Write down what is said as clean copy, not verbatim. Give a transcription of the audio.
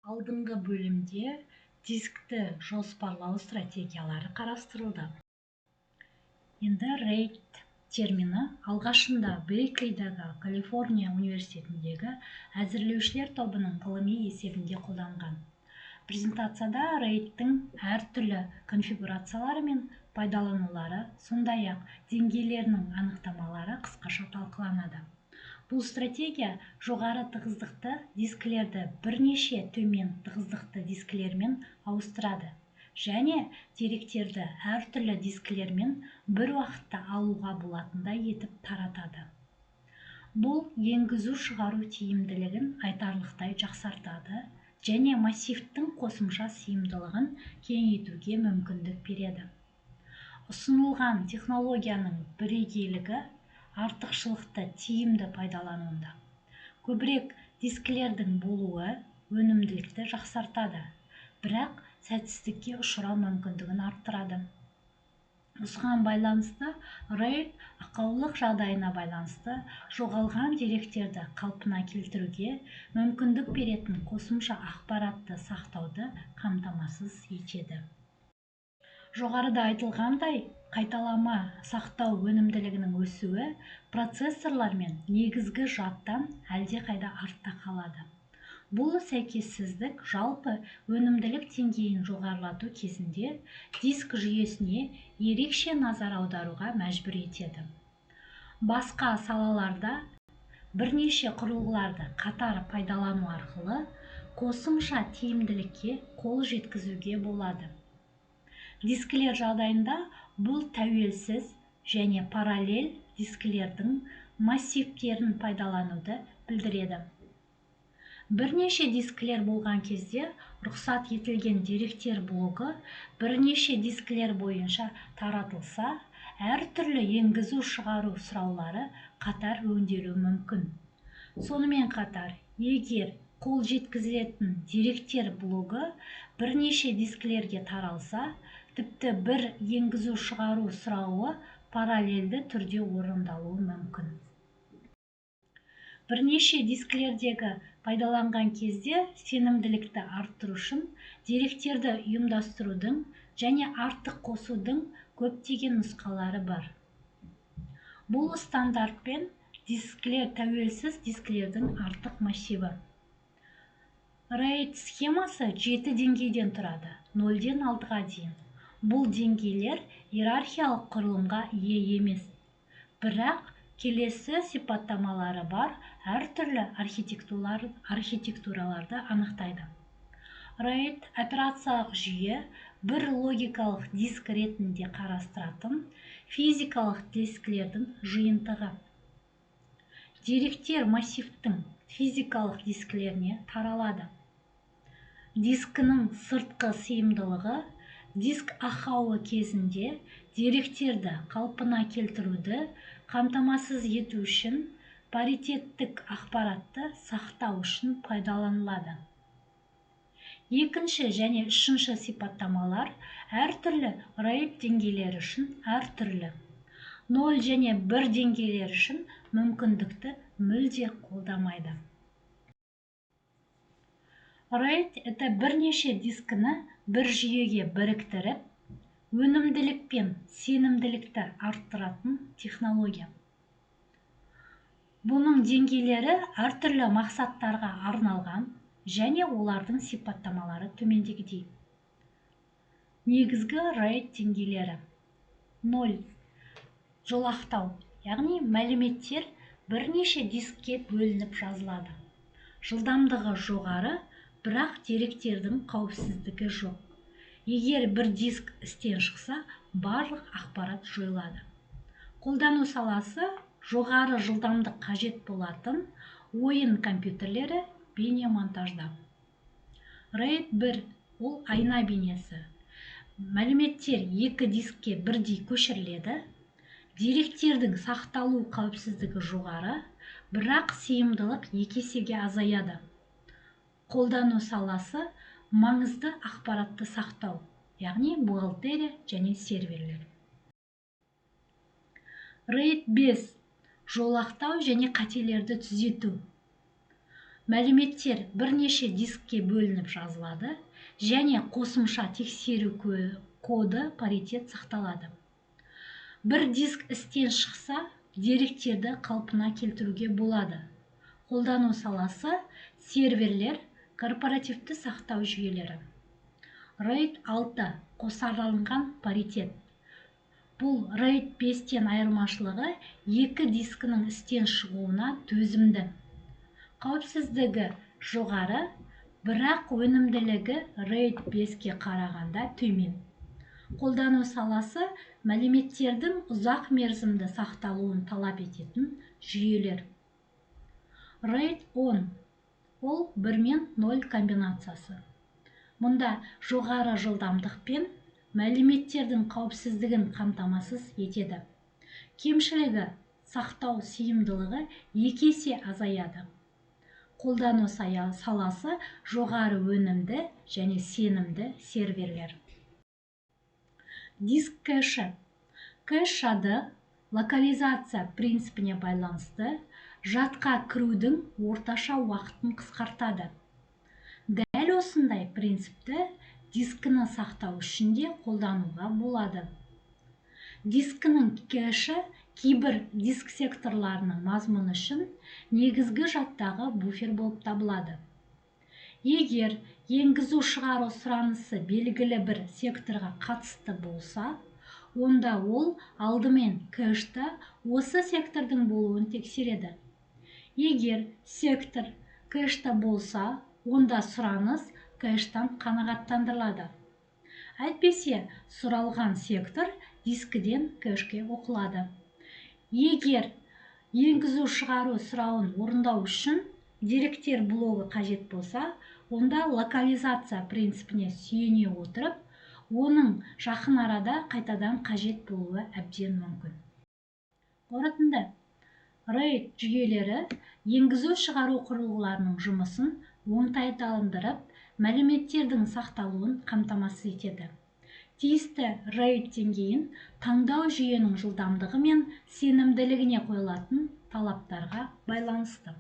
Алдыңғы бөлімде дискті жоспарлау стратегиялары қарастырылды. Енді RAID термині алғашында Берклидағы Калифорния университетіндегі әзірлеушілер тобының ғылыми есебінде қолданған. Презентацияда RAID-тің әртүрлі конфигурациялары мен пайдаланулары, сондай-ақ деңгейлерінің анықтамалары қысқаша талқыланады. Бұл стратегия жоғары тығыздықты дискілерді бірнеше төмен тығыздықты дискілермен ауыстырады және деректерді әртүрлі дискілермен бір уақытта алуға болатындай етіп таратады. Бұл енгізу-шығару тиімділігін айтарлықтай жақсартады және массивтің қосымша сыйымдылығын кеңейтуге мүмкіндік береді. Ұсынылған технологияның бірегейлігі артықшылықты тиімді пайдалануында. Көбірек дискілердің болуы өнімділікті жақсартады, бірақ сәтсіздікке ұшырау мүмкіндігін арттырады. Осыған байланысты RAID ақаулық жағдайына байланысты жоғалған деректерді қалпына келтіруге мүмкіндік беретін қосымша ақпаратты сақтауды қамтамасыз етеді. Жоғарыда айтылғандай, қайталама сақтау өнімділігінің өсуі процессорлар мен негізгі жадтан әлдеқайда артта қалады. Бұл сәйкессіздік жалпы өнімділік деңгейін жоғарылату кезінде диск жүйесіне ерекше назар аударуға мәжбүр етеді. Басқа салаларда бірнеше құрылғыларды қатар пайдалану арқылы қосымша тиімділікке қол жеткізуге болады. Дискілер жағдайында бұл тәуелсіз және параллель дискілердің массивтерін пайдалануды білдіреді. Бірнеше дискілер болған кезде рұқсат етілген деректер блогы бірнеше дискілер бойынша таратылса, әртүрлі енгізу-шығару сұраулары қатар өңделуі мүмкін. Сонымен қатар, егер қол жеткізілетін деректер блогы бірнеше дискілерге таралса, тіпті бір енгізу-шығару сұрауы параллельді түрде орындалуы мүмкін. Бірнеше дискілердегі пайдаланған кезде сенімділікті арттыру үшін деректерді ұйымдастырудың және артық қосудың көптеген нұсқалары бар. Бұл стандартпен дискілер тәуелсіз дискілердің артық массиві. RAID схемасы 7 деңгейден тұрады, 0-ден 6-ға дейін. Бұл деңгейлер иерархиялық құрылымға ие емес, бірақ келесі сипаттамалары бар әртүрлі архитектураларды анықтайды. RAID операциялық жүйе бір логикалық диск ретінде қарастыратын физикалық дискілердің жиынтығы. Деректер массивтің физикалық дискілеріне таралады. Дискінің сыртқы сыйымдылығы диск ақауы кезінде деректерді қалпына келтіруді қамтамасыз ету үшін паритеттік ақпаратты сақтау үшін пайдаланылады. Екінші және үшінші сипаттамалар әртүрлі RAID деңгейлері үшін әртүрлі. 0 және 1 деңгейлер үшін мүмкіндікті мүлде қолдамайды. RAID бірнеше дискіні бір жүйеге біріктіріп, өнімділік пен сенімділікті арттыратын технология. Бұның деңгейлері әртүрлі мақсаттарға арналған және олардың сипаттамалары төмендегідей. Негізгі RAID деңгейлері. 0. Жолақтау, яғни мәліметтер бірнеше дискке бөлініп жазылады. Жылдамдығы жоғары, бірақ деректердің қауіпсіздігі жоқ. Егер бір диск істен шықса, барлық ақпарат жойылады. Қолдану саласы жоғары жылдамдық қажет болатын ойын компьютерлері бейнемонтажда. RAID 1 ол айна бейнесі. Мәліметтер 2 дискке бірдей көшіріледі. Деректердің сақталу қауіпсіздігі жоғары, бірақ сыйымдылық 2 есеге азаяды. Қолдану саласы маңызды ақпаратты сақтау, яғни бухгалтерия және серверлер. RAID 5 жолақтау және қателерді түзету. мәліметтер бірнеше дискке бөлініп жазылады және қосымша тексеру коды паритет сақталады. Бір диск істен шықса, деректерді қалпына келтіруге болады. Қолдану саласы серверлер, корпоративті сақтау жүйелері. RAID 6 қосарланған паритет. Бұл RAID 5-тен айырмашылығы екі дискінің істен шығуына төзімді. Қауіпсіздігі жоғары, бірақ өнімділігі RAID 5-ке қарағанда төмен. Қолдану саласы мәліметтердің ұзақ мерзімді сақталуын талап ететін жүйелер. RAID 10 ол 1 мен 0 комбинациясы. Мұнда жоғары жылдамдықпен мәліметтердің қауіпсіздігін қамтамасыз етеді. Кемшілігі сақтау сыйымдылығы 2 есе азаяды. Қолдану саласы жоғары өнімді және сенімді серверлер. Диск кэші. Кэш жады локализация принципіне байланысты жадқа кірудің орташа уақытын қысқартады. Дәл осындай принципті дискіні сақтау үшін де қолдануға болады. Дискінің кэші кейбір диск секторларының мазмұны үшін негізгі жадтағы буфер болып табылады. Егер енгізу-шығару сұранысы белгілі бір секторға қатысты болса, онда ол алдымен кэшті осы сектордың болуын тексереді. Егер сектор кэшті болса, онда сұраныс кэштан қанағаттандырылады. Әйтпесе, сұралған сектор дискіден кэшке оқылады. Егер енгізу-шығару сұрауын орындау үшін деректер блогы қажет болса, онда локализация принципіне сүйене отырып, оның жақын арада қайтадан қажет болуы әбден мүмкін. Қорытынды. RAID жүйелері енгізу-шығару құрылғыларының жұмысын оңтайландырып, мәліметтердің сақталуын қамтамасыз етеді. Тиісті RAID деңгейін таңдау жүйенің жылдамдығы мен сенімділігіне қойылатын талаптарға байланысты.